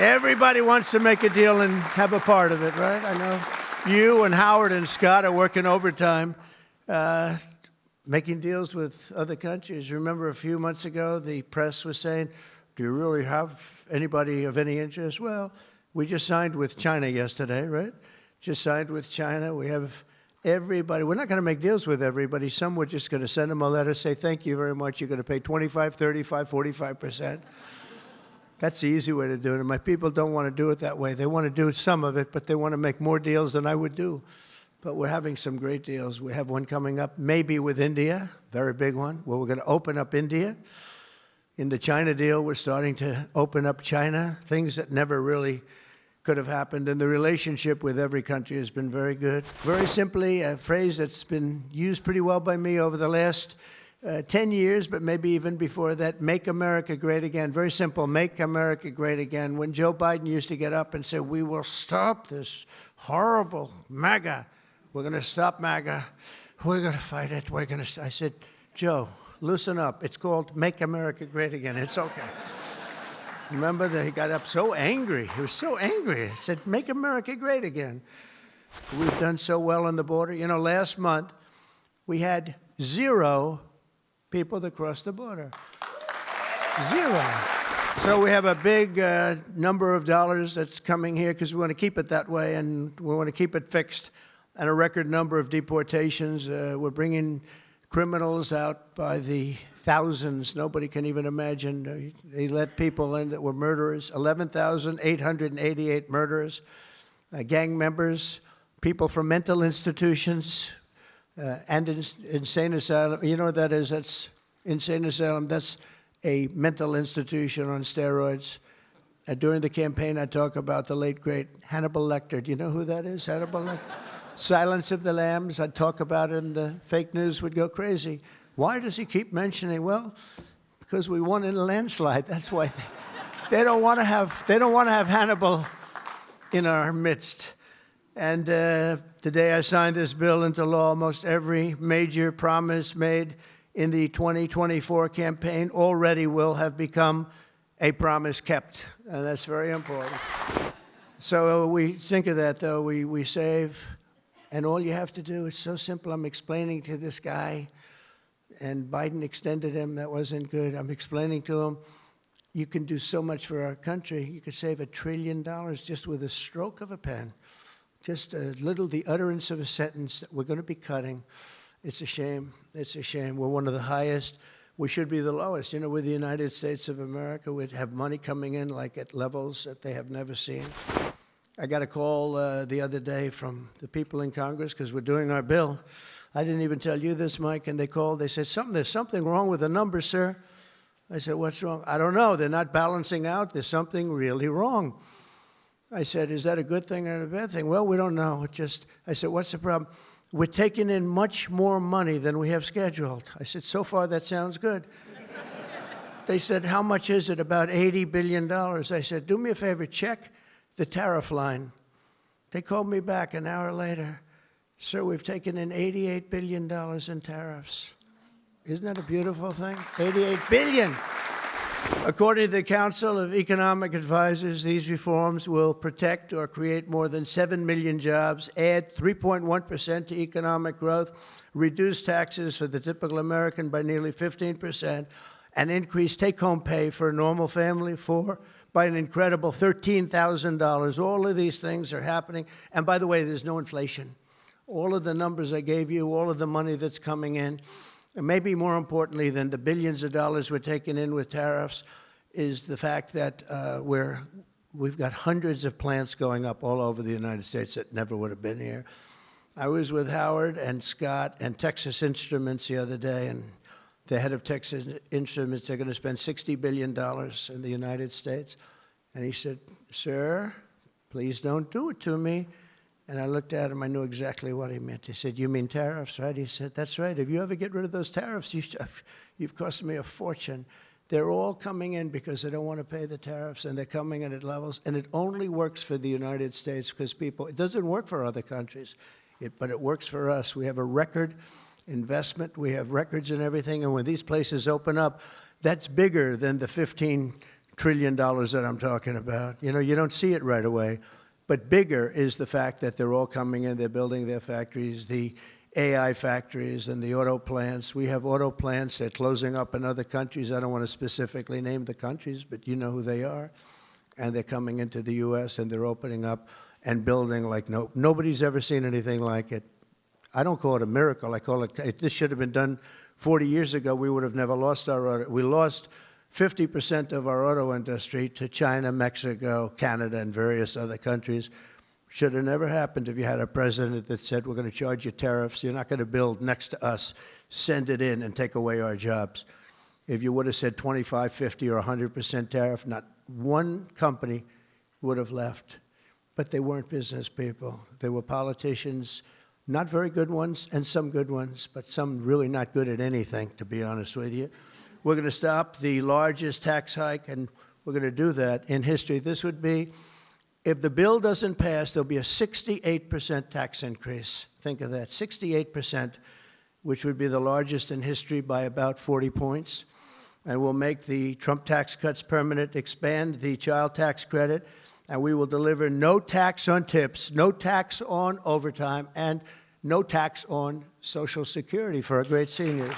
Everybody wants to make a deal and have a part of it, right? I know you and Howard and Scott are working overtime, making deals with other countries. Remember a few months ago, the press was saying, do you really have anybody of any interest? Well, we just signed with China yesterday, right? Just signed with China. We have everybody. We're not going to make deals with everybody. Some we're just going to send them a letter, say, thank you very much. You're going to pay 25, 35, 45%. That's the easy way to do it. And my people don't want to do it that way. They want to do some of it, but they want to make more deals than I would do. But we're having some great deals. We have one coming up, maybe with India, very big one, where we're going to open up India. In the China deal, we're starting to open up China, things that never really could have happened. And the relationship with every country has been very good. Very simply, a phrase that's been used pretty well by me over the last 10 years, but maybe even before that, make America great again. Very simple, make America great again. When Joe Biden used to get up and say, we will stop this horrible MAGA. We're going to stop MAGA. We're going to fight it. We're going to. I said, Joe, loosen up. It's called Make America Great Again. It's okay. Remember that he got up so angry. He was so angry. He said, make America great again. We've done so well on the border. You know, last month, we had 0 people that crossed the border. 0. So we have a big number of dollars that's coming here because we want to keep it that way and we want to keep it fixed. And a record number of deportations. We're bringing criminals out by the thousands. Nobody can even imagine. They let people in that were murderers. 11,888 murderers, gang members, people from mental institutions, and insane asylum. You know what that is? That's insane asylum. That's a mental institution on steroids. During the campaign, I talk about the late, great Hannibal Lecter. Do you know who that is, Hannibal Lecter? Silence of the Lambs. I'd talk about it, and the fake news would go crazy. Why does he keep mentioning? Well, because we won in a landslide. That's why they don't want to have Hannibal in our midst. And the day I signed this bill into law, almost every major promise made in the 2024 campaign already will have become a promise kept. And that's very important. So we think of that, though. We save. And all you have to do, it's so simple. I'm explaining to this guy, and Biden extended him. That wasn't good. I'm explaining to him, you can do so much for our country. You could save $1 trillion just with a stroke of a pen. Just a little, the utterance of a sentence that we're going to be cutting. It's a shame. It's a shame. We're one of the highest. We should be the lowest. You know, with the United States of America, we'd have money coming in like at levels that they have never seen. I got a call the other day from the people in Congress because we're doing our bill. I didn't even tell you this, Mike, and they called. They said, there's something wrong with the numbers, sir. I said, what's wrong? I don't know. They're not balancing out. There's something really wrong. I said, is that a good thing or a bad thing? Well, we don't know. I said, what's the problem? We're taking in much more money than we have scheduled. I said, so far that sounds good. They said, how much is it? About $80 billion. I said, do me a favor, check the tariff line. They called me back an hour later. Sir, we've taken in $88 billion in tariffs. Isn't that a beautiful thing? $88 billion. According to the Council of Economic Advisors, these reforms will protect or create more than 7 million jobs, add 3.1% to economic growth, reduce taxes for the typical American by nearly 15%, and increase take-home pay for a normal family by an incredible $13,000. All of these things are happening. And by the way, there's no inflation. All of the numbers I gave you, all of the money that's coming in, and maybe more importantly than the billions of dollars we're taking in with tariffs is the fact that we've got hundreds of plants going up all over the United States that never would have been here. I was with Howard and Scott and Texas Instruments the other day, and the head of Texas Instruments, they're going to spend $60 billion in the United States. And he said, sir, please don't do it to me. And I looked at him. I knew exactly what he meant. He said, you mean tariffs, right? He said, that's right. If you ever get rid of those tariffs, you've cost me a fortune. They're all coming in because they don't want to pay the tariffs, and they're coming in at levels. And it only works for the United States because it doesn't work for other countries, but it works for us. We have a record investment. We have records and everything. And when these places open up, that's bigger than the 15 trillion that I'm talking about. You know, you don't see it right away. But bigger is the fact that they're all coming in, they're building their factories, the AI factories and the auto plants. We have auto plants that are closing up in other countries. I don't want to specifically name the countries, but you know who they are. And they're coming into the U.S. and they're opening up and building like nobody's ever seen anything like it. I don't call it a miracle. I call it, this should have been done 40 years ago. We would have never lost our auto. We lost 50% of our auto industry to China, Mexico, Canada, and various other countries. Should have never happened if you had a president that said, we're going to charge you tariffs. You're not going to build next to us. Send it in and take away our jobs. If you would have said 25, 50, or 100% tariff, not one company would have left. But they weren't business people. They were politicians, not very good ones, and some good ones, but some really not good at anything, to be honest with you. We're going to stop the largest tax hike, and we're going to do that in history. This would be, if the bill doesn't pass, there'll be a 68% tax increase. Think of that, 68%, which would be the largest in history by about 40 points. And we'll make the Trump tax cuts permanent, expand the child tax credit, and we will deliver no tax on tips, no tax on overtime, and no tax on Social Security for our great seniors.